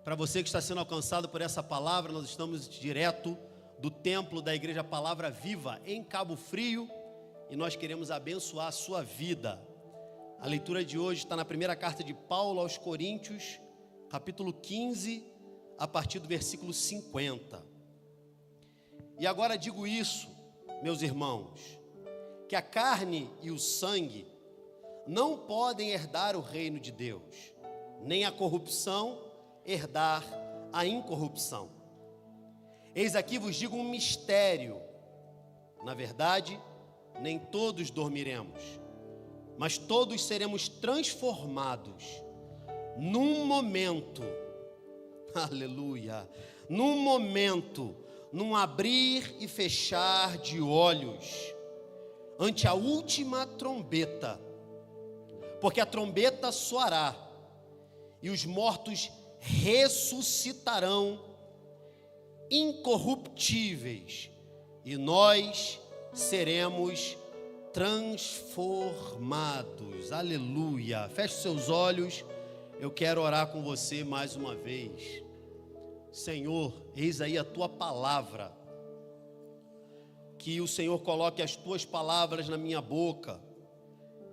Para você que está sendo alcançado por essa palavra, nós estamos direto do templo da Igreja Palavra Viva, em Cabo Frio, e nós queremos abençoar a sua vida. A leitura de hoje está na primeira carta de Paulo aos Coríntios, capítulo 15, a partir do versículo 50. E agora digo isso, meus irmãos, que a carne e o sangue não podem herdar o reino de Deus, nem a corrupção herdar a incorrupção. Eis aqui vos digo um mistério. Na verdade, nem todos dormiremos, mas todos seremos transformados num momento, aleluia, num momento, num abrir e fechar de olhos, ante a última trombeta, porque a trombeta soará, e os mortos ressuscitarão incorruptíveis, e nós seremos transformados. Aleluia. Feche seus olhos, eu quero orar com você mais uma vez. Senhor, eis aí a tua palavra, que o Senhor coloque as tuas palavras na minha boca,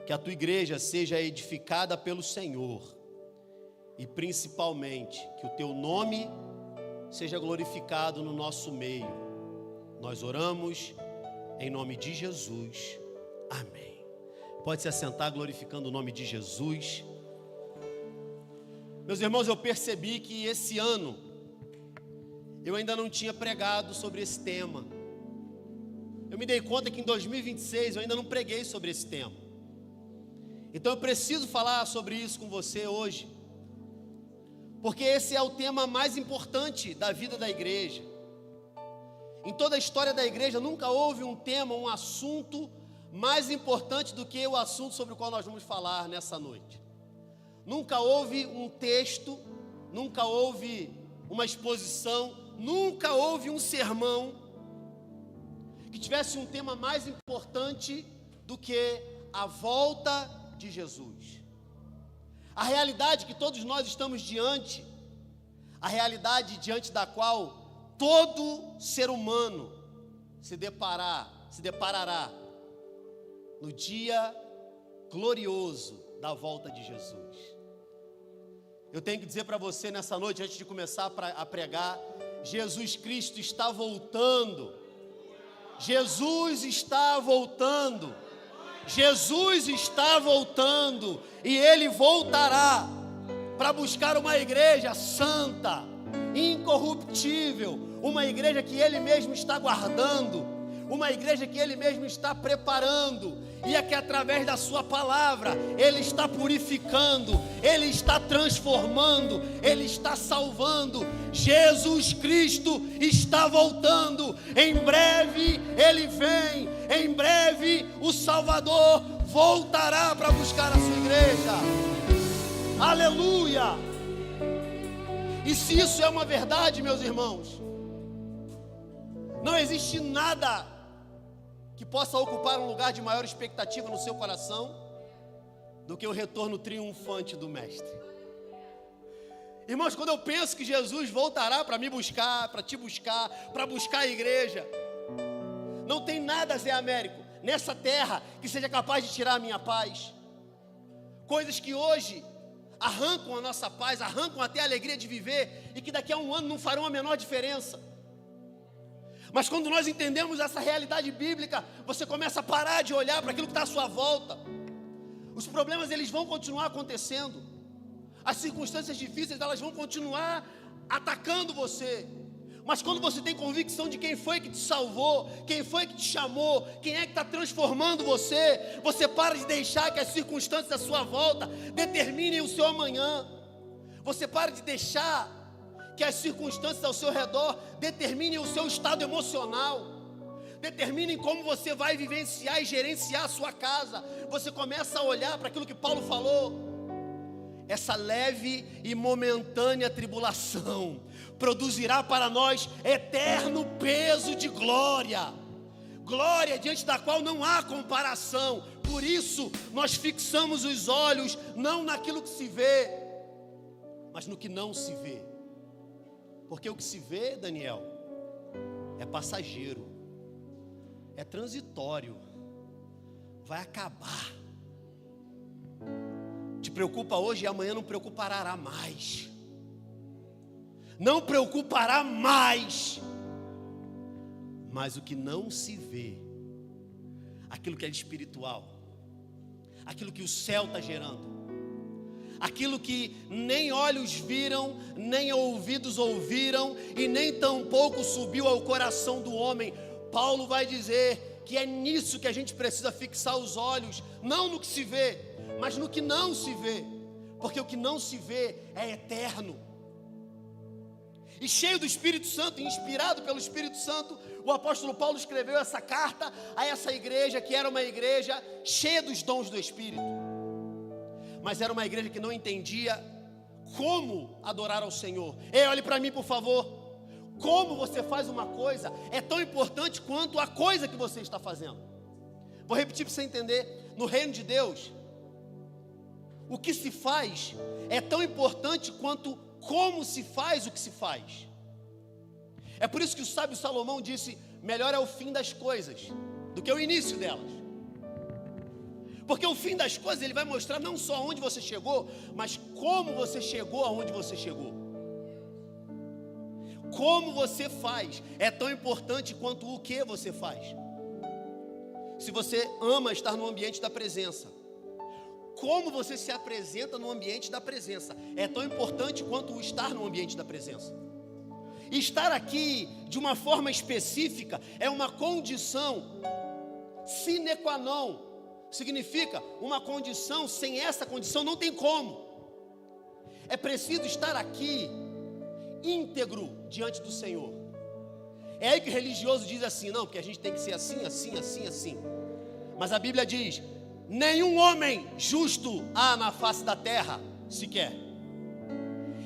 que a tua igreja seja edificada pelo Senhor, e principalmente que o teu nome seja glorificado no nosso meio. Nós oramos em nome de Jesus, amém. Pode se assentar glorificando o nome de Jesus. Meus irmãos, eu percebi que esse ano eu ainda não tinha pregado sobre esse tema. Eu me dei conta que em 2026 eu ainda não preguei sobre esse tema. Então eu preciso falar sobre isso com você hoje, porque esse é o tema mais importante da vida da igreja. Em toda a história da igreja nunca houve um tema, um assunto mais importante do que o assunto sobre o qual nós vamos falar nessa noite. Nunca houve um texto, nunca houve uma exposição, nunca houve um sermão que tivesse um tema mais importante do que a volta de Jesus. A realidade que todos nós estamos diante, a realidade diante da qual todo ser humano se deparará no dia glorioso da volta de Jesus. Eu tenho que dizer para você nessa noite, antes de começar a pregar, Jesus Cristo está voltando. Jesus está voltando. Jesus está voltando, e Ele voltará para buscar uma igreja santa, incorruptível, uma igreja que Ele mesmo está guardando, uma igreja que Ele mesmo está preparando, e é que através da sua palavra Ele está purificando, Ele está transformando, Ele está salvando. Jesus Cristo está voltando, em breve Ele vem, em breve o Salvador voltará para buscar a sua igreja. Aleluia! E se isso é uma verdade, meus irmãos, não existe nada que possa ocupar um lugar de maior expectativa no seu coração do que o retorno triunfante do Mestre. Irmãos, quando eu penso que Jesus voltará para me buscar, para te buscar, para buscar a igreja, não tem nada, Zé Américo, nessa terra que seja capaz de tirar a minha paz. Coisas que hoje arrancam a nossa paz, arrancam até a alegria de viver, e que daqui a um ano não farão a menor diferença. Mas quando nós entendemos essa realidade bíblica, você começa a parar de olhar para aquilo que está à sua volta. Os problemas, eles vão continuar acontecendo. As circunstâncias difíceis, elas vão continuar atacando você. Mas quando você tem convicção de quem foi que te salvou, quem foi que te chamou, quem é que está transformando você, você para de deixar que as circunstâncias à sua volta determinem o seu amanhã. Você para de deixar que as circunstâncias ao seu redor determinem o seu estado emocional, determinem como você vai vivenciar e gerenciar a sua casa. Você começa a olhar para aquilo que Paulo falou: essa leve e momentânea tribulação produzirá para nós eterno peso de glória, glória diante da qual não há comparação. Por isso nós fixamos os olhos não naquilo que se vê, mas no que não se vê. Porque o que se vê, Daniel, é passageiro, é transitório, vai acabar. Te preocupa hoje e amanhã não preocupará mais. Não preocupará mais. Mas o que não se vê, aquilo que é espiritual, aquilo que o céu está gerando, aquilo que nem olhos viram, nem ouvidos ouviram, e nem tampouco subiu ao coração do homem. Paulo vai dizer que é nisso que a gente precisa fixar os olhos, não no que se vê, mas no que não se vê, porque o que não se vê é eterno. E cheio do Espírito Santo, inspirado pelo Espírito Santo, o apóstolo Paulo escreveu essa carta a essa igreja, que era uma igreja cheia dos dons do Espírito, mas era uma igreja que não entendia como adorar ao Senhor. Ei, olhe para mim, por favor. Como você faz uma coisa é tão importante quanto a coisa que você está fazendo. Vou repetir para você entender. No reino de Deus, o que se faz é tão importante quanto como se faz o que se faz. É por isso que o sábio Salomão disse: melhor é o fim das coisas do que o início delas. Porque o fim das coisas, ele vai mostrar não só onde você chegou, mas como você chegou aonde você chegou. Como você faz é tão importante quanto o que você faz. Se você ama estar no ambiente da presença, como você se apresenta no ambiente da presença é tão importante quanto o estar no ambiente da presença. Estar aqui de uma forma específica é uma condição sine qua non. Significa uma condição, sem essa condição não tem como. É preciso estar aqui íntegro diante do Senhor. É aí que o religioso diz assim: não, porque a gente tem que ser assim, assim, assim, assim. Mas a Bíblia diz: nenhum homem justo há na face da terra sequer.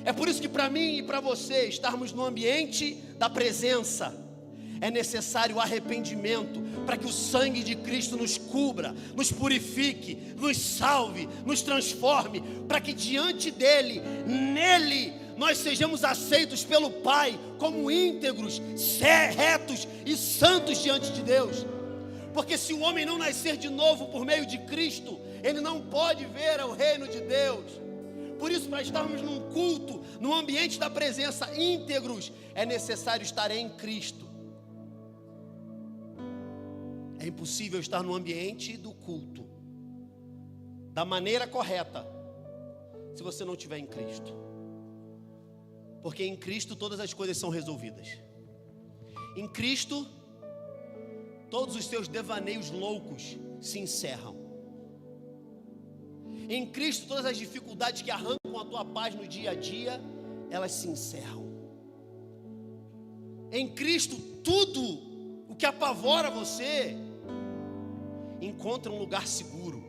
É por isso que para mim e para você estarmos no ambiente da presença, é necessário arrependimento, para que o sangue de Cristo nos cubra, nos purifique, nos salve, nos transforme, para que diante dele, nele, nós sejamos aceitos pelo Pai como íntegros, retos e santos diante de Deus. Porque se o homem não nascer de novo por meio de Cristo, ele não pode ver o reino de Deus. Por isso, para estarmos num culto, num ambiente da presença íntegros, é necessário estar em Cristo. É impossível estar no ambiente do culto da maneira correta se você não estiver em Cristo. Porque em Cristo todas as coisas são resolvidas. Em Cristo, todos os seus devaneios loucos se encerram. Em Cristo, todas as dificuldades que arrancam a tua paz no dia a dia, elas se encerram. Em Cristo, tudo o que apavora você encontra um lugar seguro.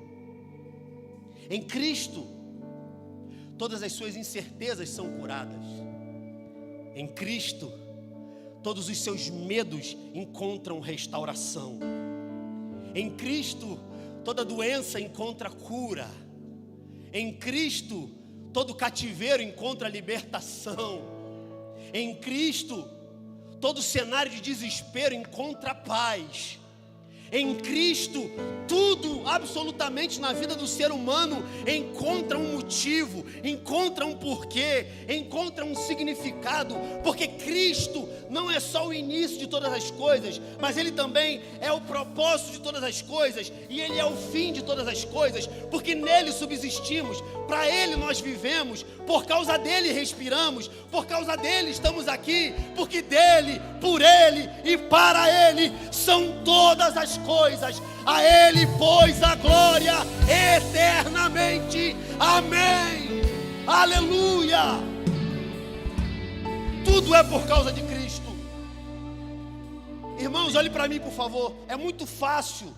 Em Cristo, todas as suas incertezas são curadas. Em Cristo, todos os seus medos encontram restauração. Em Cristo, toda doença encontra cura. Em Cristo, todo cativeiro encontra libertação. Em Cristo, todo cenário de desespero encontra paz. Em Cristo, tudo, absolutamente na vida do ser humano encontra um motivo, encontra um porquê, encontra um significado, porque Cristo não é só o início de todas as coisas, mas Ele também é o propósito de todas as coisas, e Ele é o fim de todas as coisas, porque nele subsistimos, para Ele nós vivemos, por causa dEle respiramos, por causa dEle estamos aqui, porque dEle, por Ele e para Ele são todas as coisas. A Ele, pois, a glória eternamente. Amém. Aleluia. Tudo é por causa de Cristo. Irmãos, olhe para mim, por favor. É muito fácil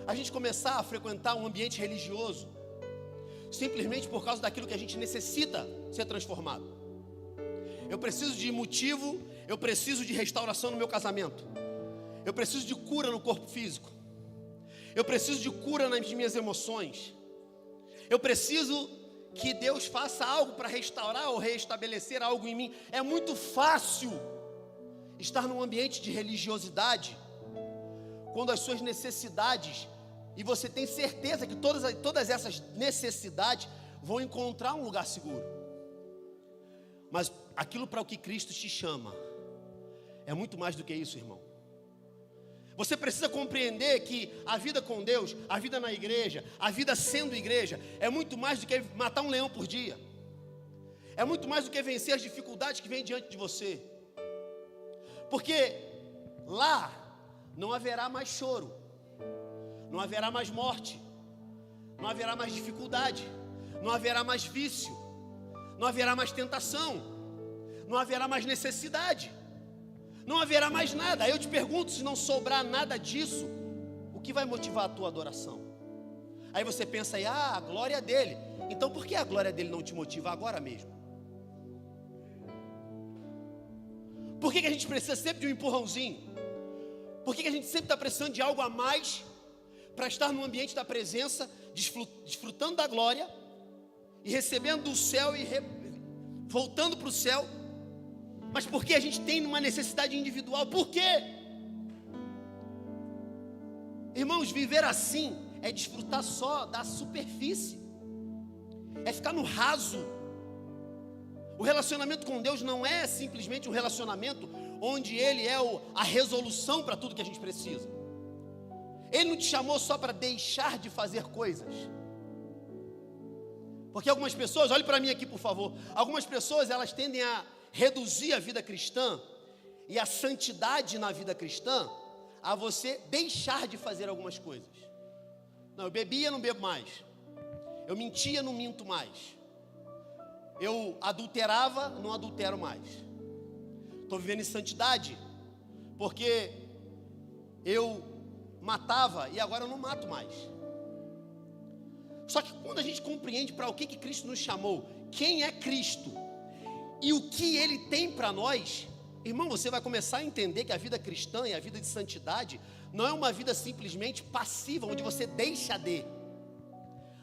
a gente começar a frequentar um ambiente religioso simplesmente por causa daquilo que a gente necessita ser transformado. Eu preciso de motivo, eu preciso de restauração no meu casamento, eu preciso de cura no corpo físico, eu preciso de cura nas minhas emoções, eu preciso que Deus faça algo para restaurar ou restabelecer algo em mim. É muito fácil estar num ambiente de religiosidade, quando as suas necessidades, e você tem certeza que todas essas necessidades vão encontrar um lugar seguro. Mas aquilo para o que Cristo te chama é muito mais do que isso, irmão. Você precisa compreender que a vida com Deus, a vida na igreja, a vida sendo igreja, é muito mais do que matar um leão por dia. É muito mais do que vencer as dificuldades que vêm diante de você. Porque lá não haverá mais choro, não haverá mais morte, não haverá mais dificuldade, não haverá mais vício, não haverá mais tentação, não haverá mais necessidade, não haverá mais nada. Aí eu te pergunto, se não sobrar nada disso, o que vai motivar a tua adoração? Aí você pensa aí, a glória dele. Então por que a glória dele não te motiva agora mesmo? Por que a gente precisa sempre de um empurrãozinho? Por que a gente sempre está precisando de algo a mais para estar no ambiente da presença, desfrutando da glória e recebendo do céu e voltando para o céu? Mas por que a gente tem uma necessidade individual? Por quê? Irmãos, viver assim é desfrutar só da superfície, é ficar no raso. O relacionamento com Deus não é simplesmente um relacionamento onde Ele é a resolução para tudo que a gente precisa. Ele não te chamou só para deixar de fazer coisas. Porque algumas pessoas, olhe para mim aqui por favor, algumas pessoas elas tendem a reduzir a vida cristã e a santidade na vida cristã a você deixar de fazer algumas coisas. Não, eu bebia, não bebo mais. Eu mentia, não minto mais. Eu adulterava, não adultero mais. Estou vivendo em santidade porque eu matava e agora eu não mato mais. Só que quando a gente compreende para o que Cristo nos chamou, quem é Cristo e o que Ele tem para nós, irmão, você vai começar a entender que a vida cristã e a vida de santidade não é uma vida simplesmente passiva, onde você deixa de,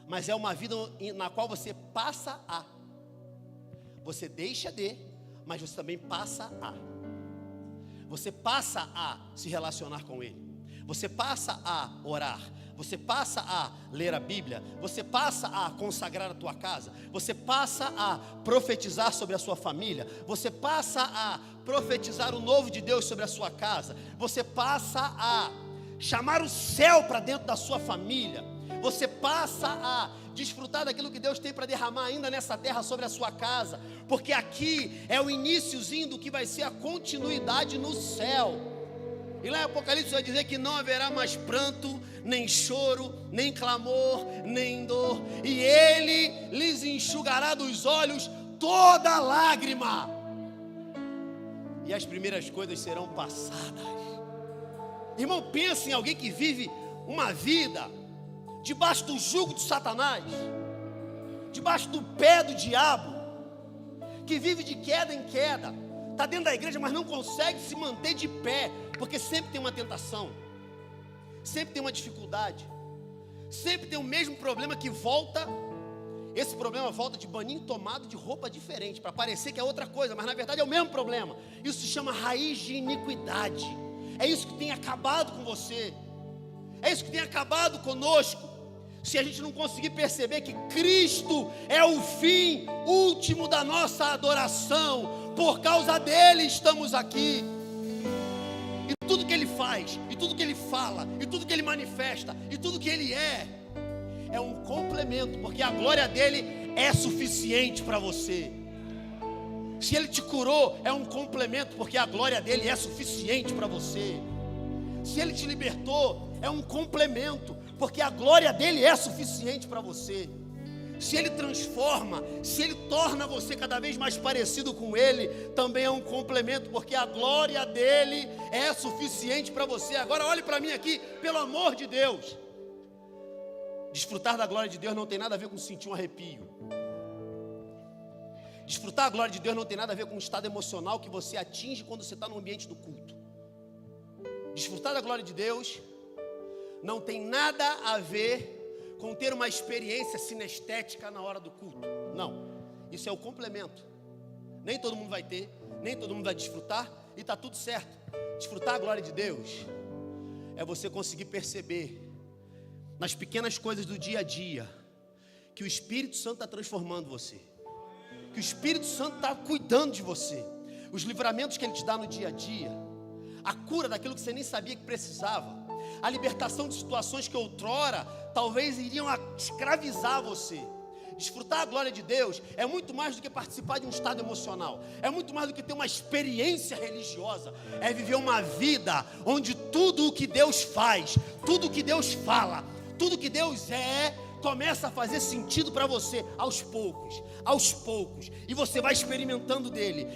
mas é uma vida na qual você passa a. Você deixa de, mas você também passa a. Você passa a se relacionar com Ele. Você passa a orar. Você passa a ler a Bíblia. Você passa a consagrar a tua casa. Você passa a profetizar sobre a sua família. Você passa a profetizar o novo de Deus sobre a sua casa. Você passa a chamar o céu para dentro da sua família. Você passa a desfrutar daquilo que Deus tem para derramar ainda nessa terra sobre a sua casa, porque aqui é o iniciozinho do que vai ser a continuidade no céu. E lá em Apocalipse vai dizer que não haverá mais pranto, nem choro, nem clamor, nem dor, e Ele lhes enxugará dos olhos toda lágrima, e as primeiras coisas serão passadas. Irmão, pensa em alguém que vive uma vida debaixo do jugo de Satanás, debaixo do pé do diabo, que vive de queda em queda, está dentro da igreja, mas não consegue se manter de pé, porque sempre tem uma tentação, sempre tem uma dificuldade, sempre tem o mesmo problema que volta. Esse problema volta de baninho tomado, de roupa diferente, para parecer que é outra coisa, mas na verdade é o mesmo problema. Isso se chama raiz de iniquidade. É isso que tem acabado com você, é isso que tem acabado conosco. Se a gente não conseguir perceber que Cristo é o fim último da nossa adoração, por causa dele estamos aqui. E tudo que ele faz, e tudo que ele fala, e tudo que ele manifesta, e tudo que ele é um complemento, porque a glória dele é suficiente para você. Se ele te curou, é um complemento, porque a glória dele é suficiente para você. Se ele te libertou, é um complemento, porque a glória dele é suficiente para você. Se ele transforma, se ele torna você cada vez mais parecido com ele, também é um complemento, porque a glória dele é suficiente para você. Agora olhe para mim aqui, pelo amor de Deus. Desfrutar da glória de Deus não tem nada a ver com sentir um arrepio. Desfrutar da glória de Deus não tem nada a ver com o estado emocional que você atinge quando você está no ambiente do culto. Desfrutar da glória de Deus não tem nada a ver com ter uma experiência sinestética na hora do culto. Não, isso é o complemento. Nem todo mundo vai ter, nem todo mundo vai desfrutar, e está tudo certo. Desfrutar a glória de Deus é você conseguir perceber nas pequenas coisas do dia a dia que o Espírito Santo está transformando você, que o Espírito Santo está cuidando de você, os livramentos que Ele te dá no dia a dia, a cura daquilo que você nem sabia que precisava, a libertação de situações que outrora talvez iriam escravizar você. Desfrutar a glória de Deus é muito mais do que participar de um estado emocional, é muito mais do que ter uma experiência religiosa, é viver uma vida onde tudo o que Deus faz, tudo o que Deus fala, tudo o que Deus começa a fazer sentido para você aos poucos, e você vai experimentando dele,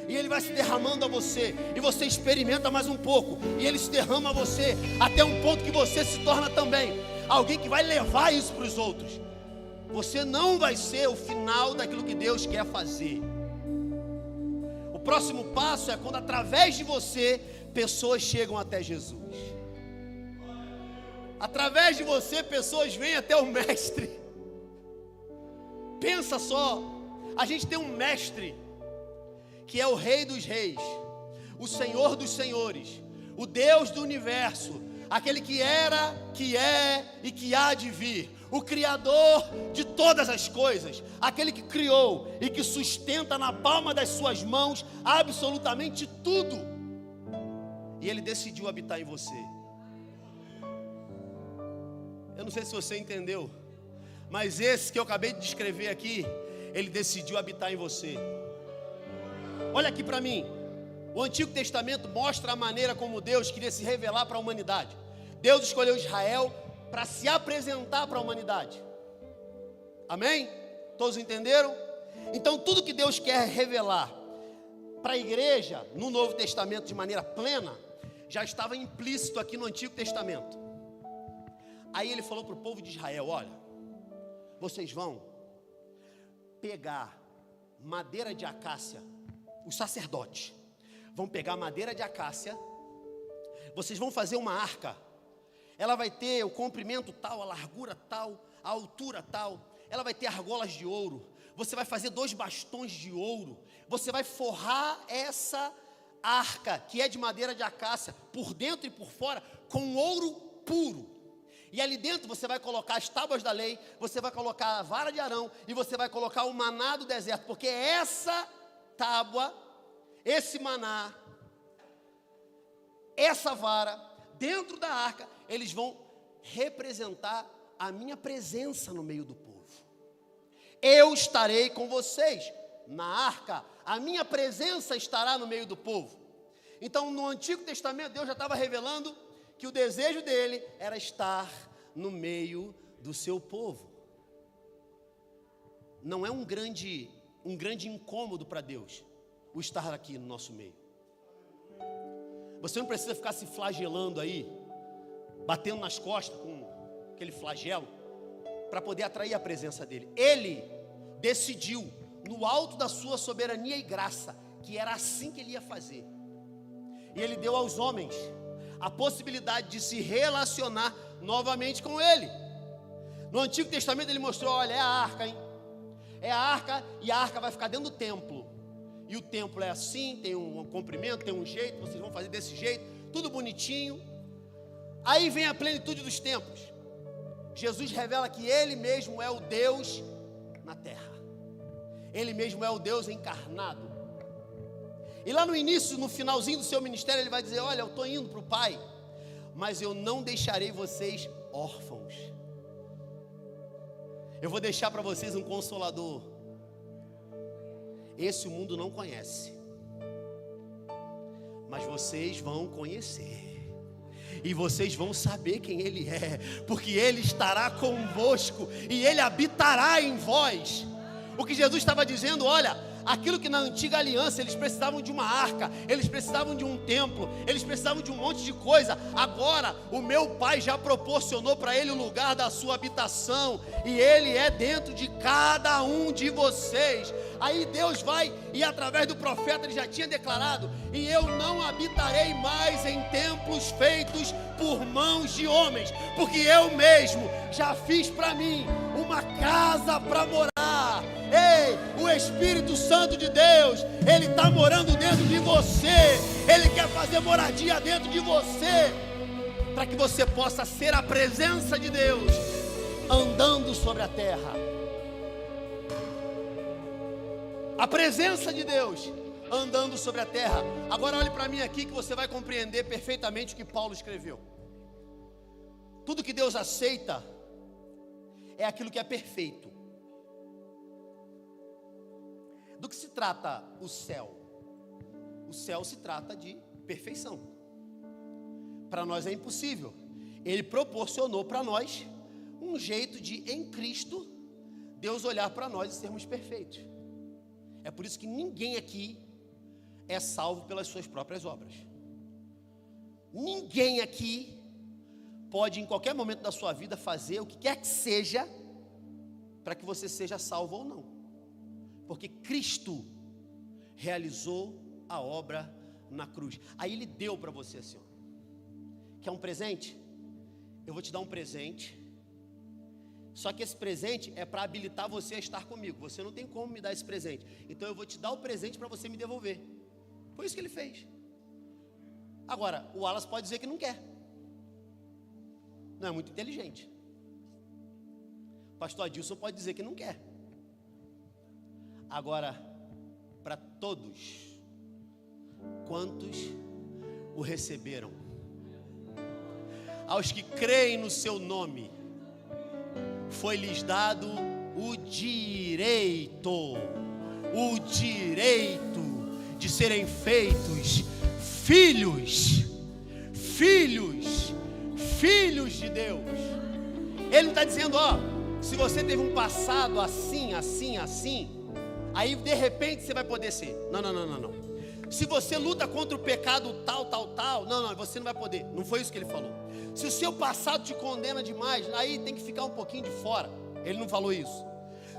e ele vai se derramando a você, e você experimenta mais um pouco, e ele se derrama a você, até um ponto que você se torna também alguém que vai levar isso para os outros. Você não vai ser o final daquilo que Deus quer fazer. O próximo passo é quando através de você, pessoas chegam até Jesus. Através de você, pessoas vêm até o Mestre. Pensa só, a gente tem um Mestre, que é o Rei dos Reis, o Senhor dos Senhores, o Deus do Universo, aquele que era, que é e que há de vir, o Criador de todas as coisas, aquele que criou e que sustenta na palma das suas mãos absolutamente tudo, e Ele decidiu habitar em você. Eu não sei se você entendeu, mas esse que eu acabei de descrever aqui, Ele decidiu habitar em você. Olha aqui para mim. O Antigo Testamento mostra a maneira como Deus queria se revelar para a humanidade. Deus escolheu Israel para se apresentar para a humanidade. Amém? Todos entenderam? Então tudo que Deus quer revelar para a igreja no Novo Testamento de maneira plena, já estava implícito aqui no Antigo Testamento. Aí Ele falou para o povo de Israel: olha, vocês vão pegar madeira de acácia, os sacerdotes vão pegar madeira de acácia, vocês vão fazer uma arca, ela vai ter o comprimento tal, a largura tal, a altura tal, ela vai ter argolas de ouro, você vai fazer 2 bastões de ouro, você vai forrar essa arca, que é de madeira de acácia, por dentro e por fora, com ouro puro, e ali dentro você vai colocar as tábuas da lei, você vai colocar a vara de Arão, e você vai colocar o maná do deserto, porque essa tábua, esse maná, essa vara, dentro da arca, eles vão representar a minha presença no meio do povo. Eu estarei com vocês na arca, a minha presença estará no meio do povo. Então, no Antigo Testamento, Deus já estava revelando que o desejo dele era estar no meio do seu povo. Não é um grande incômodo para Deus o estar aqui no nosso meio. Você não precisa ficar se flagelando aí, batendo nas costas com aquele flagelo, para poder atrair a presença dele. Ele decidiu, no alto da sua soberania e graça, que era assim que ele ia fazer. E ele deu aos homens a possibilidade de se relacionar novamente com ele. No Antigo Testamento ele mostrou: olha, é a arca, hein? É a arca, e a arca vai ficar dentro do templo. E o templo é assim, tem um comprimento, tem um jeito, vocês vão fazer desse jeito, tudo bonitinho. Aí vem a plenitude dos tempos. Jesus revela que Ele mesmo é o Deus na terra. Ele mesmo é o Deus encarnado. E lá no início, no finalzinho do seu ministério, Ele vai dizer: olha, eu estou indo para o Pai, mas eu não deixarei vocês órfãos. Eu vou deixar para vocês um Consolador. Esse o mundo não conhece, mas vocês vão conhecer, e vocês vão saber quem Ele é, porque Ele estará convosco, e Ele habitará em vós. O que Jesus estava dizendo, olha, aquilo que na antiga aliança eles precisavam de uma arca, eles precisavam de um templo, eles precisavam de um monte de coisa. Agora o meu Pai já proporcionou para ele o lugar da sua habitação, e ele é dentro de cada um de vocês. Aí Deus vai, e através do profeta ele já tinha declarado: e eu não habitarei mais em templos feitos por mãos de homens, porque eu mesmo já fiz para mim uma casa para morar. Ei, o Espírito Santo de Deus, ele está morando dentro de você. Ele quer fazer moradia dentro de você, para que você possa ser a presença de Deus andando sobre a terra. A presença de Deus andando sobre a terra. Agora olhe para mim aqui, que você vai compreender perfeitamente o que Paulo escreveu. Tudo que Deus aceita é aquilo que é perfeito. Do que se trata o céu? O céu se trata de perfeição. Para nós é impossível. Ele proporcionou para nós um jeito de, em Cristo, Deus olhar para nós e sermos perfeitos. É por isso que ninguém aqui é salvo pelas suas próprias obras. Ninguém aqui pode, em qualquer momento da sua vida, fazer o que quer que seja para que você seja salvo ou não. Porque Cristo realizou a obra na cruz. Aí Ele deu para você assim, ó. Quer um presente? Eu vou te dar um presente. Só que esse presente é para habilitar você a estar comigo. Você não tem como me dar esse presente. Então eu vou te dar o presente para você me devolver. Foi isso que Ele fez. Agora, o Wallace pode dizer que não quer. Não é muito inteligente. O pastor Adilson pode dizer que não quer. Agora, para todos quantos o receberam, aos que creem no seu nome, foi-lhes dado o direito de serem feitos filhos de Deus. Ele não está dizendo, ó, se você teve um passado assim, aí de repente você vai poder ser. Não. Se você luta contra o pecado tal, não, você não vai poder. Não foi isso que ele falou. Se o seu passado te condena demais, aí tem que ficar um pouquinho de fora. Ele não falou isso.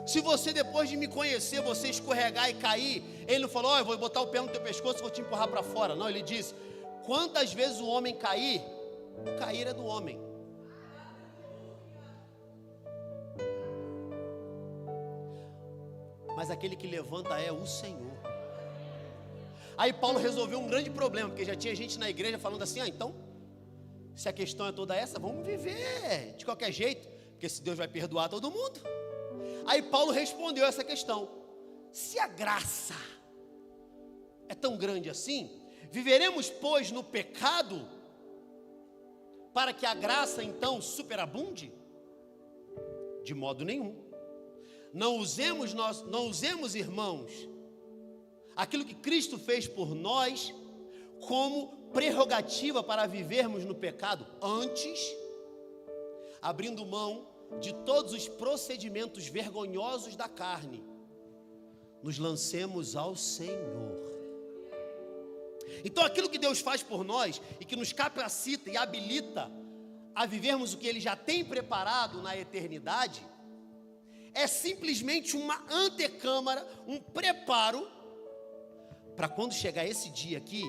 Se você, depois de me conhecer, você escorregar e cair, ele não falou, ó, eu vou botar o pé no teu pescoço e vou te empurrar para fora. Não, ele disse, quantas vezes o homem cair, o cair é do homem. Mas aquele que levanta é o Senhor. Aí Paulo resolveu um grande problema, porque já tinha gente na igreja falando assim, então, se a questão é toda essa, vamos viver de qualquer jeito, porque se Deus vai perdoar todo mundo. Aí Paulo respondeu essa questão: se a graça é tão grande assim, viveremos, pois, no pecado, para que a graça então superabunde? De modo nenhum. Não usemos, irmãos, aquilo que Cristo fez por nós como prerrogativa para vivermos no pecado. Antes, abrindo mão de todos os procedimentos vergonhosos da carne, nos lancemos ao Senhor. Então aquilo que Deus faz por nós e que nos capacita e habilita a vivermos o que Ele já tem preparado na eternidade, é simplesmente uma antecâmara, um preparo, para quando chegar esse dia aqui.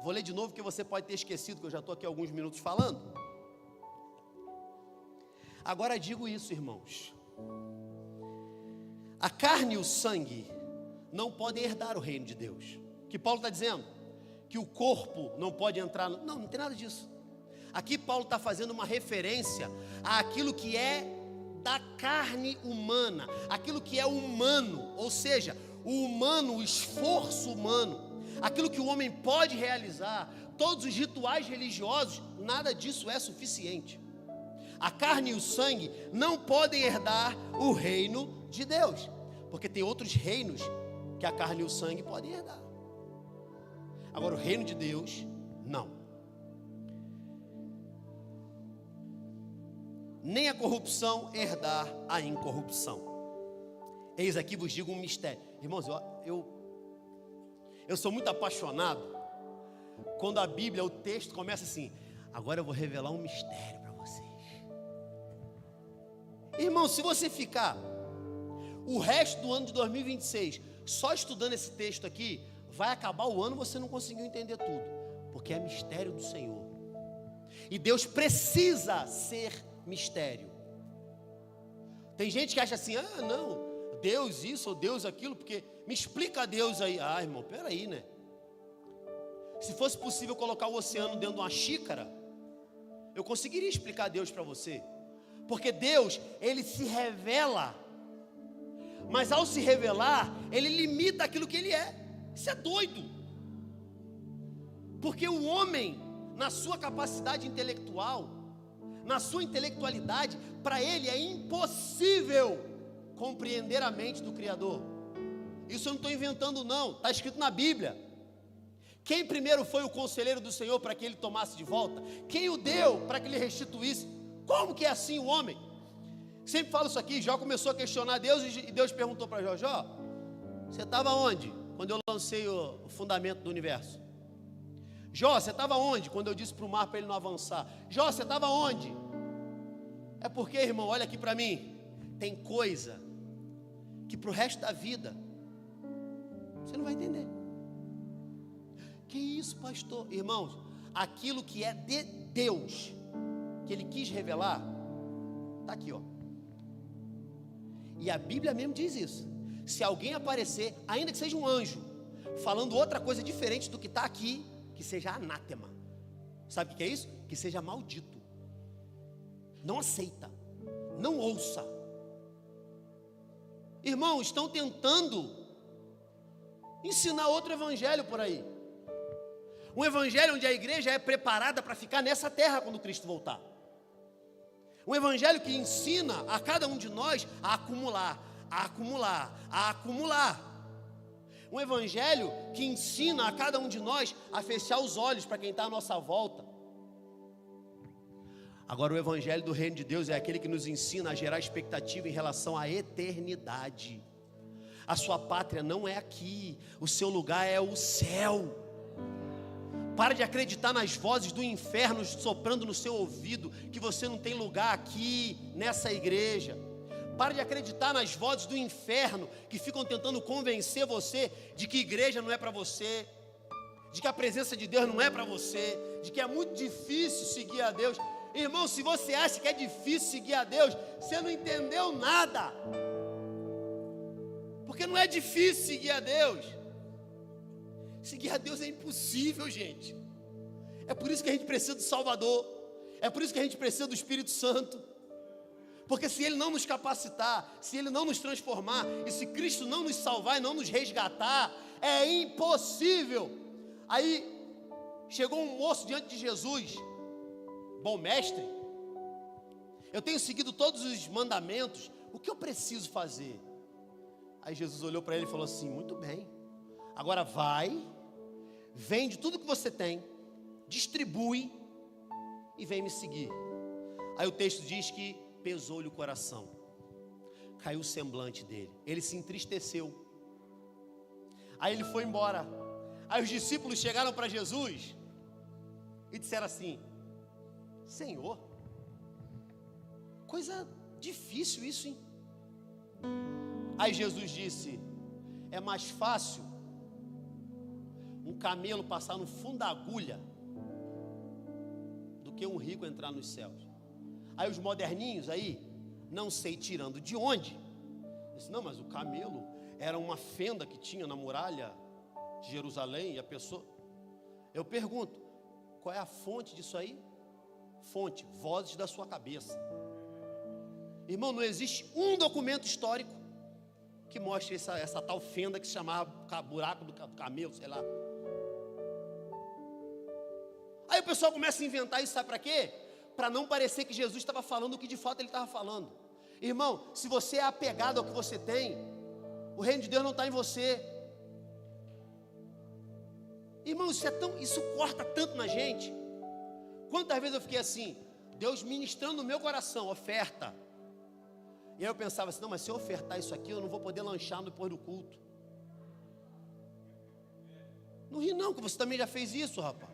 Vou ler de novo, porque você pode ter esquecido, que eu já estou aqui há alguns minutos falando. Agora digo isso, irmãos: a carne e o sangue não podem herdar o reino de Deus. O que Paulo está dizendo? Que o corpo não pode entrar não tem nada disso. Aqui Paulo está fazendo uma referência àquilo que é da carne humana, aquilo que é humano, ou seja, o humano, o esforço humano, aquilo que o homem pode realizar, todos os rituais religiosos, nada disso é suficiente. A carne e o sangue não podem herdar o reino de Deus, porque tem outros reinos que a carne e o sangue podem herdar. Agora o reino de Deus, não. Nem a corrupção herdar a incorrupção. Eis aqui vos digo um mistério. Irmãos, eu sou muito apaixonado quando a Bíblia, o texto começa assim: agora eu vou revelar um mistério para vocês. Irmão, se você ficar o resto do ano de 2026 só estudando esse texto aqui, vai acabar o ano, você não conseguiu entender tudo, porque é mistério do Senhor. E Deus precisa ser mistério. Tem gente que acha assim: ah, não, Deus isso ou Deus aquilo, porque me explica Deus aí. Ah, irmão, peraí, né? Se fosse possível colocar o oceano dentro de uma xícara, eu conseguiria explicar Deus para você. Porque Deus, Ele se revela, mas ao se revelar, Ele limita aquilo que Ele é. Isso é doido. Porque o homem, na sua capacidade intelectual, na sua intelectualidade, para ele é impossível compreender a mente do Criador. Isso eu não estou inventando não, está escrito na Bíblia. Quem primeiro foi o conselheiro do Senhor para que ele tomasse de volta? Quem o deu para que ele restituísse? Como que é assim o homem? Sempre falo isso aqui. Jó começou a questionar Deus e Deus perguntou para Jó: Jó, você estava onde quando eu lancei o fundamento do universo? Jó, você estava onde quando eu disse para o mar para ele não avançar? Jó, você estava onde? É porque, irmão, olha aqui para mim, tem coisa que para o resto da vida você não vai entender. Que isso, pastor? Irmãos, aquilo que é de Deus, que Ele quis revelar, está aqui, ó. E a Bíblia mesmo diz isso. Se alguém aparecer, ainda que seja um anjo, falando outra coisa diferente do que está aqui, que seja anátema. Sabe o que é isso? Que seja maldito. Não aceita, não ouça. Irmão, estão tentando ensinar outro evangelho por aí. Um evangelho onde a igreja é preparada para ficar nessa terra quando Cristo voltar. Um evangelho que ensina a cada um de nós a acumular, a acumular, a acumular. Um evangelho que ensina a cada um de nós a fechar os olhos para quem está à nossa volta. Agora o evangelho do reino de Deus é aquele que nos ensina a gerar expectativa em relação à eternidade. A sua pátria não é aqui, o seu lugar é o céu. Para de acreditar nas vozes do inferno soprando no seu ouvido que você não tem lugar aqui nessa igreja. Para de acreditar nas vozes do inferno que ficam tentando convencer você de que igreja não é para você, de que a presença de Deus não é para você, de que é muito difícil seguir a Deus. Irmão, se você acha que é difícil seguir a Deus, você não entendeu nada. Porque não é difícil seguir a Deus. Seguir a Deus é impossível, gente. É por isso que a gente precisa do Salvador. É por isso que a gente precisa do Espírito Santo. Porque se Ele não nos capacitar, se Ele não nos transformar, e se Cristo não nos salvar e não nos resgatar, é impossível. Aí chegou um moço diante de Jesus: bom mestre, eu tenho seguido todos os mandamentos, o que eu preciso fazer? Aí Jesus olhou para ele e falou assim: muito bem, agora vai, vende tudo que você tem, distribui e vem me seguir. Aí o texto diz que pesou-lhe o coração, caiu o semblante dele, ele se entristeceu. Aí ele foi embora. Aí os discípulos chegaram para Jesus e disseram assim: Senhor, coisa difícil isso, hein? Aí Jesus disse: é mais fácil um camelo passar no fundo da agulha do que um rico entrar nos céus. Aí os moderninhos aí, não sei tirando de onde, disse: não, mas o camelo era uma fenda que tinha na muralha de Jerusalém, e a pessoa... Eu pergunto, qual é a fonte disso aí? Fonte, vozes da sua cabeça. Irmão, não existe um documento histórico que mostre essa tal fenda que se chamava buraco do camelo, sei lá. Aí o pessoal começa a inventar isso, sabe para quê? Para não parecer que Jesus estava falando o que de fato ele estava falando. Irmão, se você é apegado ao que você tem, o reino de Deus não está em você. Irmão, isso corta tanto na gente. Quantas vezes eu fiquei assim, Deus ministrando no meu coração, oferta. E aí eu pensava assim, não, mas se eu ofertar isso aqui, eu não vou poder lanchar depois do culto. Não ri não, que você também já fez isso, rapaz.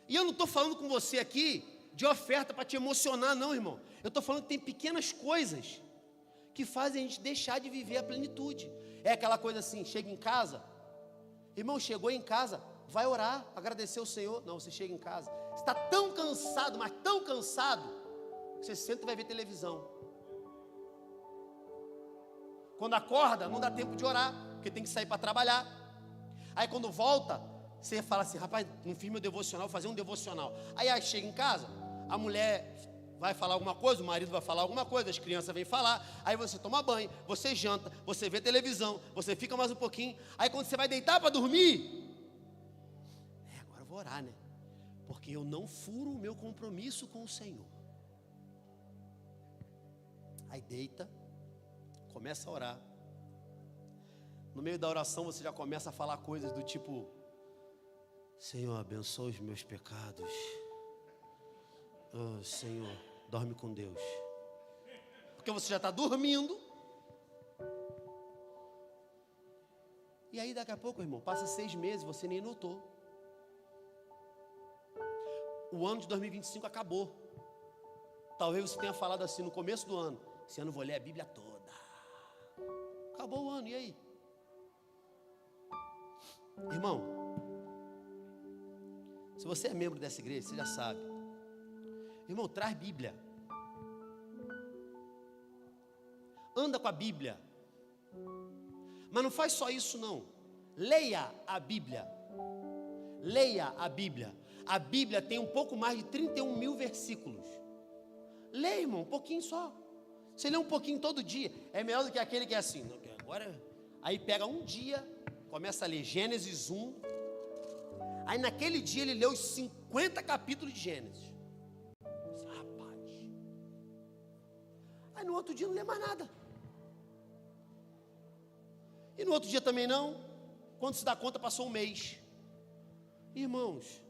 E eu não estou falando com você aqui de oferta para te emocionar, não, irmão. Eu estou falando que tem pequenas coisas que fazem a gente deixar de viver a plenitude. É aquela coisa assim, chega em casa, irmão, chegou em casa, vai orar, agradecer ao Senhor. Não, você chega em casa, você está tão cansado, mas tão cansado, que você senta e vai ver televisão. Quando acorda, não dá tempo de orar, porque tem que sair para trabalhar. Aí quando volta, você fala assim, rapaz, não fiz meu devocional, vou fazer um devocional. Aí chega em casa, a mulher vai falar alguma coisa, o marido vai falar alguma coisa, as crianças vêm falar, aí você toma banho, você janta, você vê televisão, você fica mais um pouquinho, aí quando você vai deitar para dormir, agora eu vou orar, né? Porque eu não furo o meu compromisso com o Senhor. Aí deita, começa a orar. No meio da oração você já começa a falar coisas do tipo, Senhor, abençoa os meus pecados. Oh, Senhor, dorme com Deus. Porque você já está dormindo. E aí daqui a pouco, irmão, passa 6 meses, você nem notou. O ano de 2025 acabou. Talvez você tenha falado assim no começo do ano, esse ano eu vou ler a Bíblia toda. Acabou o ano, e aí? Irmão, se você é membro dessa igreja, você já sabe. Irmão, traz Bíblia. Anda com a Bíblia. Mas não faz só isso não. Leia a Bíblia. Leia a Bíblia. A Bíblia tem um pouco mais de 31 mil versículos. Leia, irmão, um pouquinho só. Você lê um pouquinho todo dia. É melhor do que aquele que é assim. Não, que agora, aí pega um dia, começa a ler Gênesis 1. Aí naquele dia ele leu os 50 capítulos de Gênesis. Rapaz. Aí no outro dia não lê mais nada. E no outro dia também não. Quando se dá conta, passou um mês. Irmãos,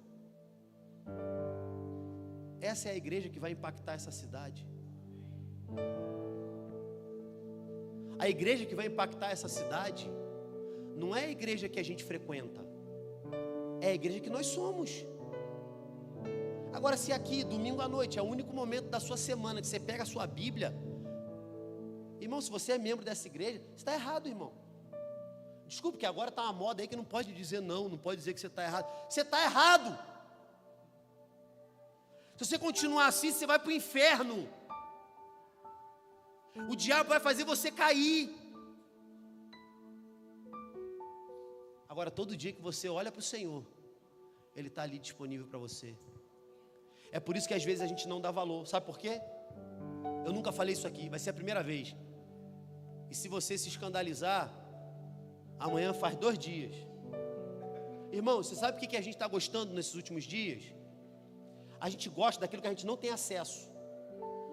essa é a igreja que vai impactar essa cidade. A igreja que vai impactar essa cidade não é a igreja que a gente frequenta, é a igreja que nós somos. Agora, se aqui, domingo à noite, é o único momento da sua semana que você pega a sua Bíblia, irmão, se você é membro dessa igreja, você está errado, irmão. Desculpe que agora está uma moda aí que não pode dizer não pode dizer que você está errado. Você está errado. Se você continuar assim, você vai para o inferno. O diabo vai fazer você cair. Agora, todo dia que você olha para o Senhor, Ele está ali disponível para você. É por isso que às vezes a gente não dá valor. Sabe por quê? Eu nunca falei isso aqui, vai ser a primeira vez. E se você se escandalizar, amanhã faz 2 dias. Irmão, você sabe o que a gente está gostando nesses últimos dias? A gente gosta daquilo que a gente não tem acesso.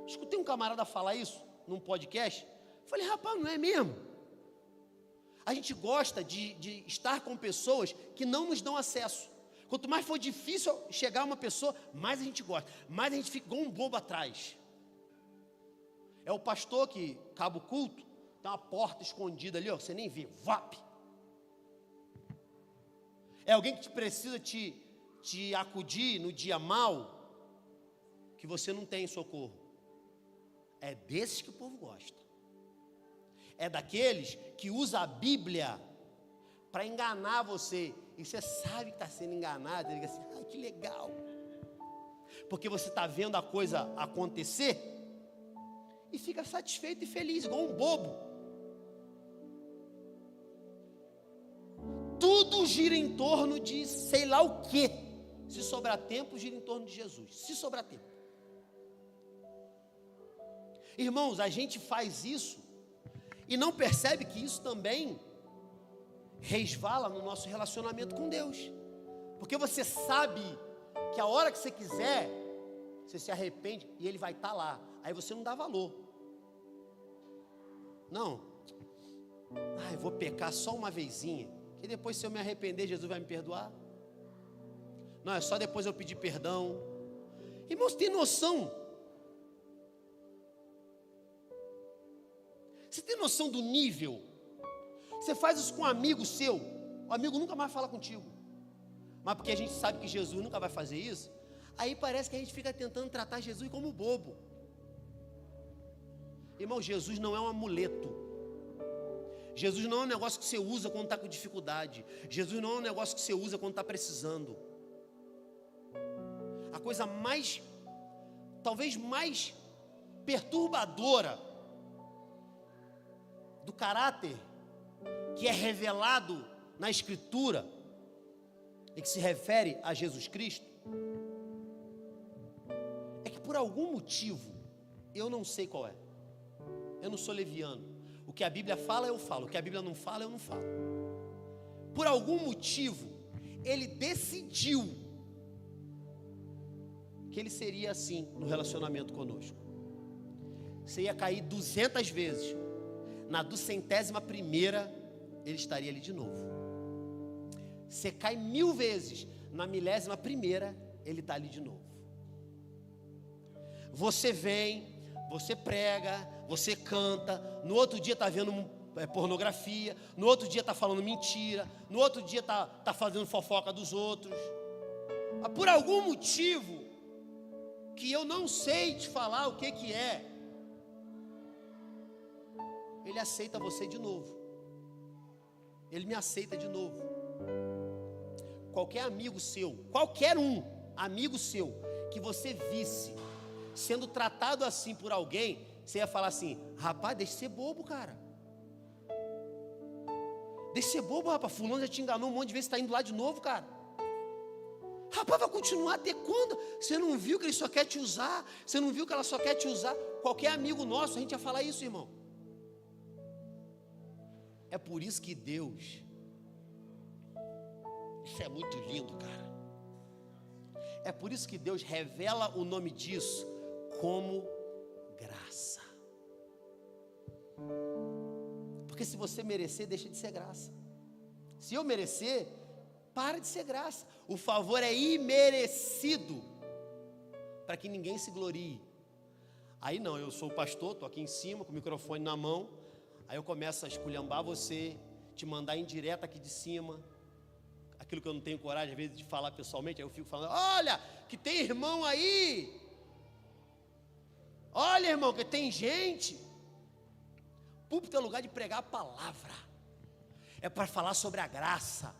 Escutei um camarada falar isso num podcast. Falei, rapaz, não é mesmo? A gente gosta de estar com pessoas que não nos dão acesso. Quanto mais for difícil chegar a uma pessoa, mais a gente gosta. Mais a gente fica igual um bobo atrás. É o pastor que acaba o culto, tem uma porta escondida ali, ó, você nem vê, vap. É alguém que precisa te acudir no dia mau, que você não tem socorro. É desses que o povo gosta. É daqueles que usa a Bíblia para enganar você. E você sabe que está sendo enganado. Ele diz assim, ai, que legal. Porque você está vendo a coisa acontecer e fica satisfeito e feliz, igual um bobo. Tudo gira em torno de sei lá o quê. Se sobrar tempo, gira em torno de Jesus. Se sobrar tempo. Irmãos, a gente faz isso e não percebe que isso também resvala no nosso relacionamento com Deus. Porque você sabe que a hora que você quiser, você se arrepende e Ele vai estar lá. Aí você não dá valor. Não. Eu vou pecar só uma vezinha, que depois se eu me arrepender, Jesus vai me perdoar. Não, é só depois eu pedir perdão. Irmãos, tem noção Você tem noção do nível? Você faz isso com um amigo seu, o amigo nunca mais fala contigo. Mas porque a gente sabe que Jesus nunca vai fazer isso, aí parece que a gente fica tentando tratar Jesus como bobo. Irmão, Jesus não é um amuleto. Jesus não é um negócio que você usa quando está com dificuldade. Jesus não é um negócio que você usa quando está precisando. A coisa mais, talvez mais perturbadora do caráter que é revelado na Escritura e que se refere a Jesus Cristo é que por algum motivo, eu não sei qual é, eu não sou leviano, o que a Bíblia fala eu falo, o que a Bíblia não fala eu não falo. Por algum motivo ele decidiu que ele seria assim no relacionamento conosco. Você ia cair 200 vezes, na 200ª ele estaria ali de novo. Você cai 1000 vezes, na 1000ª ele está ali de novo. Você vem, você prega, você canta, no outro dia está vendo pornografia, no outro dia está falando mentira, no outro dia está fazendo fofoca dos outros. Mas por algum motivo que eu não sei te falar o que é, ele aceita você de novo. Ele me aceita de novo. Qualquer amigo seu, qualquer um amigo seu que você visse sendo tratado assim por alguém, você ia falar assim: rapaz, deixa de ser bobo, cara. Deixa de ser bobo, rapaz. Fulano já te enganou um monte de vezes, está indo lá de novo, cara. Rapaz, vai continuar até quando? Você não viu que ele só quer te usar? Você não viu que ela só quer te usar? Qualquer amigo nosso, a gente ia falar isso, irmão. É por isso que Deus, isso é muito lindo, cara. É por isso que Deus revela o nome disso como graça. Porque se você merecer, deixa de ser graça. Se eu merecer, para de ser graça. O favor é imerecido, para que ninguém se glorie. Aí não, eu sou o pastor, estou aqui em cima com o microfone na mão, aí eu começo a esculhambar você, te mandar indireta aqui de cima, aquilo que eu não tenho coragem às vezes de falar pessoalmente, aí eu fico falando: olha, que tem irmão aí, olha, irmão, que tem gente. Púlpito é lugar de pregar a palavra, é para falar sobre a graça.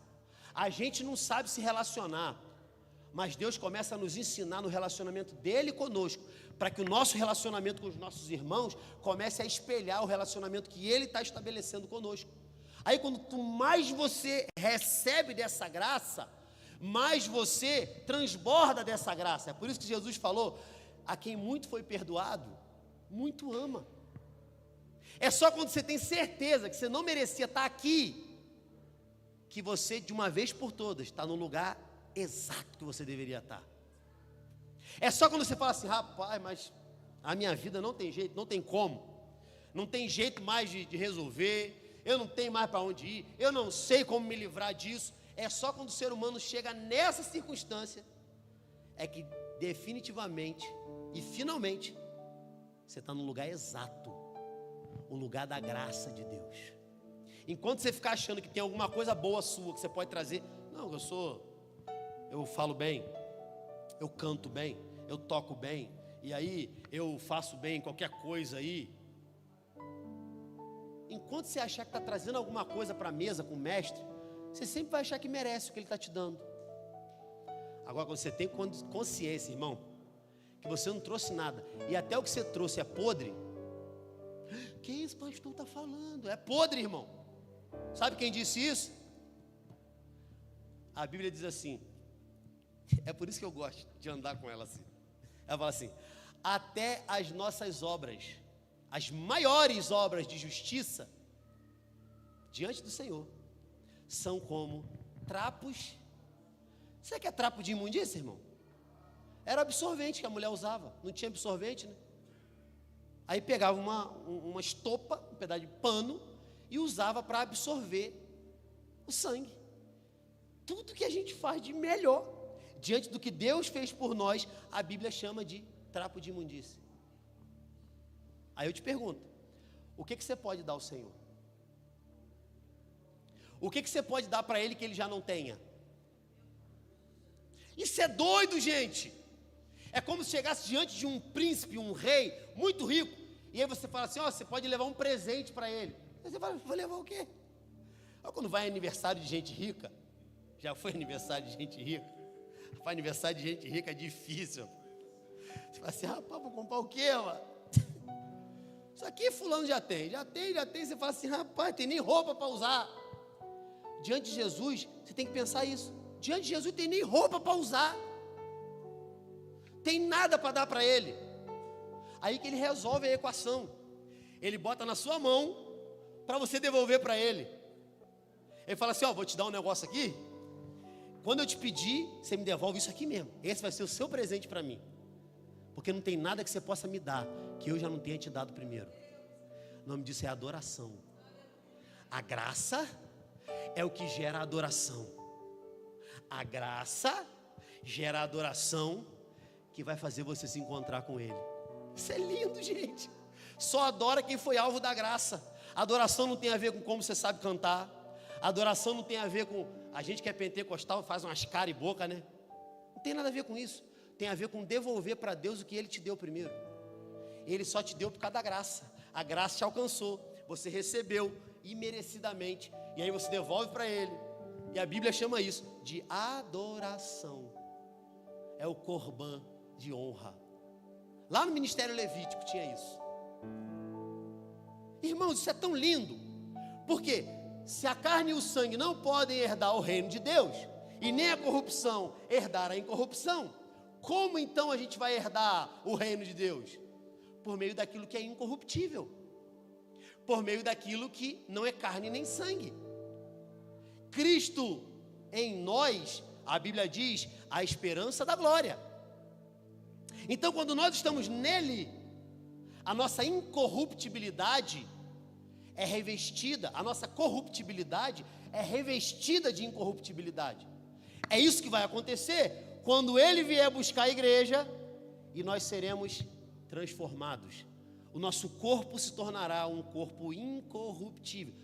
A gente não sabe se relacionar, mas Deus começa a nos ensinar no relacionamento dele conosco, para que o nosso relacionamento com os nossos irmãos comece a espelhar o relacionamento que ele está estabelecendo conosco. Aí quanto mais você recebe dessa graça, mais você transborda dessa graça. É por isso que Jesus falou: a quem muito foi perdoado, muito ama. É só quando você tem certeza que você não merecia estar aqui, que você, de uma vez por todas, está no lugar exato que você deveria estar. É só quando você fala assim: rapaz, mas a minha vida não tem jeito, não tem como, não tem jeito mais de resolver, eu não tenho mais para onde ir, eu não sei como me livrar disso. É só quando o ser humano chega nessa circunstância, é que definitivamente e finalmente, você está no lugar exato, o lugar da graça de Deus. Enquanto você ficar achando que tem alguma coisa boa sua que você pode trazer, não, eu falo bem, eu canto bem, eu toco bem, e aí eu faço bem qualquer coisa aí. Enquanto você achar que está trazendo alguma coisa para a mesa com o mestre, você sempre vai achar que merece o que ele está te dando. Agora, quando você tem consciência, irmão, que você não trouxe nada, e até o que você trouxe é podre, que isso o pastor está falando? É podre, irmão. Sabe quem disse isso? A Bíblia diz assim, é por isso que eu gosto de andar com ela assim. Ela fala assim: até as nossas obras, as maiores obras de justiça diante do Senhor, são como trapos. Você quer trapo de imundícia, irmão? Era absorvente que a mulher usava, não tinha absorvente, né? Aí pegava uma estopa, um pedaço de pano, e usava para absorver o sangue. Tudo que a gente faz de melhor, diante do que Deus fez por nós, a Bíblia chama de trapo de imundícia. Aí eu te pergunto: O que você pode dar ao Senhor? O que você pode dar para Ele que Ele já não tenha? Isso é doido, gente. É como se chegasse diante de um príncipe, um rei, muito rico, e aí você fala assim, ó, você pode levar um presente para ele. Aí você fala, vou levar o quê? Olha quando vai aniversário de gente rica, já foi aniversário de gente rica? Rapaz, aniversário de gente rica é difícil. Você fala assim, rapaz, vou comprar o quê, mano? Isso aqui fulano já tem, você fala assim, rapaz, tem nem roupa para usar. Diante de Jesus, você tem que pensar isso. Diante de Jesus tem nem roupa para usar. Tem nada para dar para ele. Aí que ele resolve a equação. Ele bota na sua mão para você devolver para ele. Ele fala assim, ó, vou te dar um negócio aqui. Quando eu te pedir, você me devolve isso aqui mesmo. Esse vai ser o seu presente para mim. Porque não tem nada que você possa me dar que eu já não tenha te dado primeiro. O nome disso é adoração. A graça é o que gera a adoração. A graça gera a adoração que vai fazer você se encontrar com Ele. Isso é lindo, gente. Só adora quem foi alvo da graça. Adoração não tem a ver com como você sabe cantar. Adoração não tem a ver com... A gente que é pentecostal faz umas caras e boca, né? Não tem nada a ver com isso. Tem a ver com devolver para Deus o que Ele te deu primeiro. Ele só te deu por causa da graça. A graça te alcançou. Você recebeu imerecidamente. E aí você devolve para Ele. E a Bíblia chama isso de adoração. É o corban de honra. Lá no ministério levítico tinha isso. Irmãos, isso é tão lindo. Porque se a carne e o sangue não podem herdar o reino de Deus, e nem a corrupção herdar a incorrupção, como então a gente vai herdar o reino de Deus? Por meio daquilo que é incorruptível. Por meio daquilo que não é carne nem sangue. Cristo em nós, a Bíblia diz, a esperança da glória. Então, quando nós estamos nele, a nossa incorruptibilidade é revestida, a nossa corruptibilidade é revestida de incorruptibilidade. É isso que vai acontecer quando ele vier buscar a igreja e nós seremos transformados. O nosso corpo se tornará um corpo incorruptível.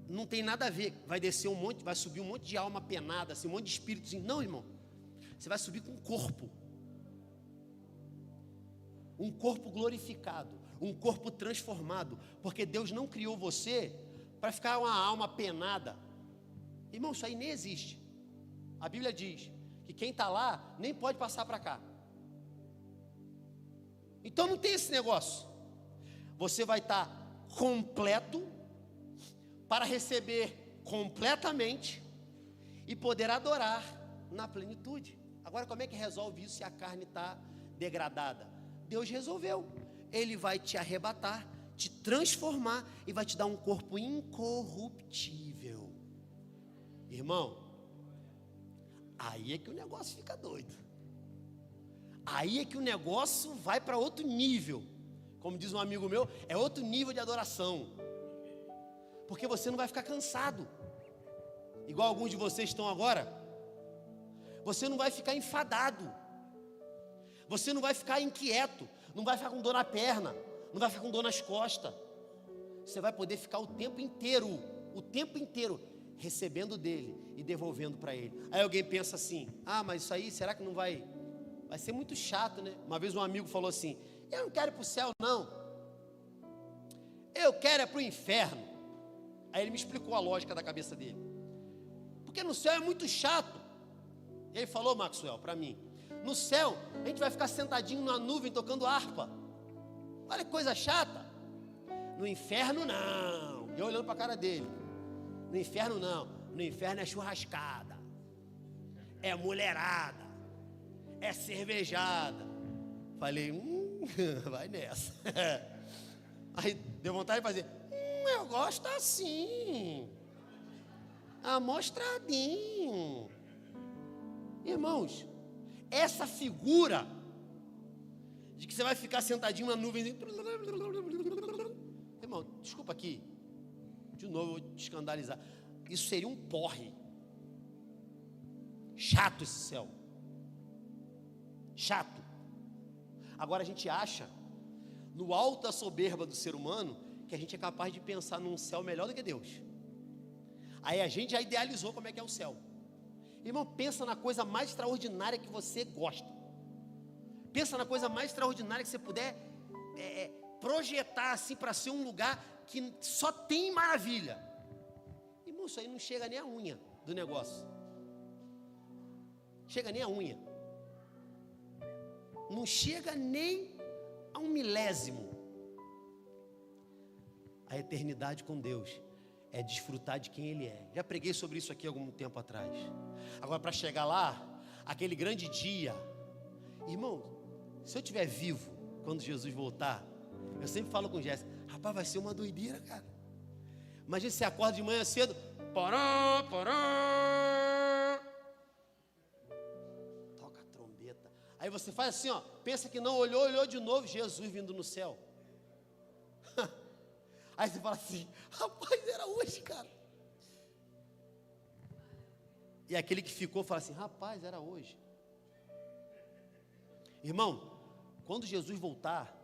Não tem nada a ver, vai descer um monte, vai subir um monte de alma penada, assim, um monte de espíritozinho. Não, irmão, você vai subir com um corpo glorificado, um corpo transformado, porque Deus não criou você para ficar uma alma penada. Irmão, isso aí nem existe. A Bíblia diz que quem está lá nem pode passar para cá. Então não tem esse negócio. Você vai estar completo para receber completamente e poder adorar na plenitude. Agora, como é que resolve isso se a carne está degradada? Deus resolveu. Ele vai te arrebatar, te transformar e vai te dar um corpo incorruptível. Irmão, aí é que o negócio fica doido. Aí é que o negócio vai para outro nível. Como diz um amigo meu, é outro nível de adoração. Porque você não vai ficar cansado, igual alguns de vocês estão agora. Você não vai ficar enfadado. Você não vai ficar inquieto. Não vai ficar com dor na perna. Não vai ficar com dor nas costas. Você vai poder ficar o tempo inteiro, recebendo dele e devolvendo para ele. Aí alguém pensa assim, mas isso aí, será que não vai ser muito chato, né? Uma vez um amigo falou assim, eu não quero ir para o céu não, eu quero é para o inferno. Aí ele me explicou a lógica da cabeça dele, porque no céu é muito chato. Ele falou, Maxwell, para mim, no céu a gente vai ficar sentadinho numa nuvem tocando harpa. Olha que coisa chata. No inferno não. Eu olhando para a cara dele, no inferno não, no inferno é churrascada, é mulherada, é cervejada. Falei, vai nessa. Aí deu vontade de fazer, eu gosto assim, amostradinho. Irmãos, essa figura de que você vai ficar sentadinho na nuvem, irmão, desculpa aqui, de novo eu vou te escandalizar, isso seria um porre. Chato esse céu, chato. Agora a gente acha, no alto da soberba do ser humano, que a gente é capaz de pensar num céu melhor do que Deus. Aí a gente já idealizou como é que é o céu. Irmão, pensa na coisa mais extraordinária que você gosta. Pensa na coisa mais extraordinária que você puder projetar assim para ser um lugar que só tem maravilha. Irmão, isso aí não chega nem a unha do negócio. Chega nem a unha. Não chega nem a um milésimo. A eternidade com Deus é desfrutar de quem Ele é. Já preguei sobre isso aqui algum tempo atrás. Agora, para chegar lá, aquele grande dia, irmão, se eu estiver vivo quando Jesus voltar, eu sempre falo com o Jéssica, rapaz, vai ser uma doideira, cara. Imagina você acorda de manhã cedo, porã, porã, toca a trombeta. Aí você faz assim, ó, pensa que não olhou, olhou de novo, Jesus vindo no céu. Aí você fala assim, rapaz, era hoje, cara. E aquele que ficou fala assim, rapaz, era hoje. Irmão, quando Jesus voltar,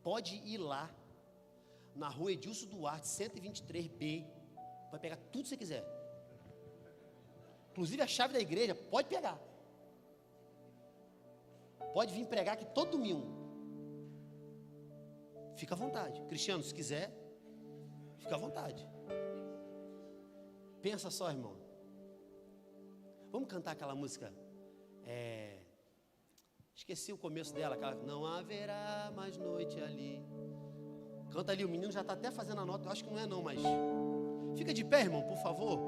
pode ir lá, na rua Edilson Duarte, 123B, vai pegar tudo que você quiser. Inclusive a chave da igreja, pode pegar. Pode vir pregar aqui todo domingo. Fica à vontade. Cristiano, se quiser, fica à vontade. Pensa só, irmão. Vamos cantar aquela música. Esqueci o começo dela. Aquela, não haverá mais noite ali. Canta ali, o menino já está até fazendo a nota. Eu acho que não é não, mas fica de pé, irmão, por favor.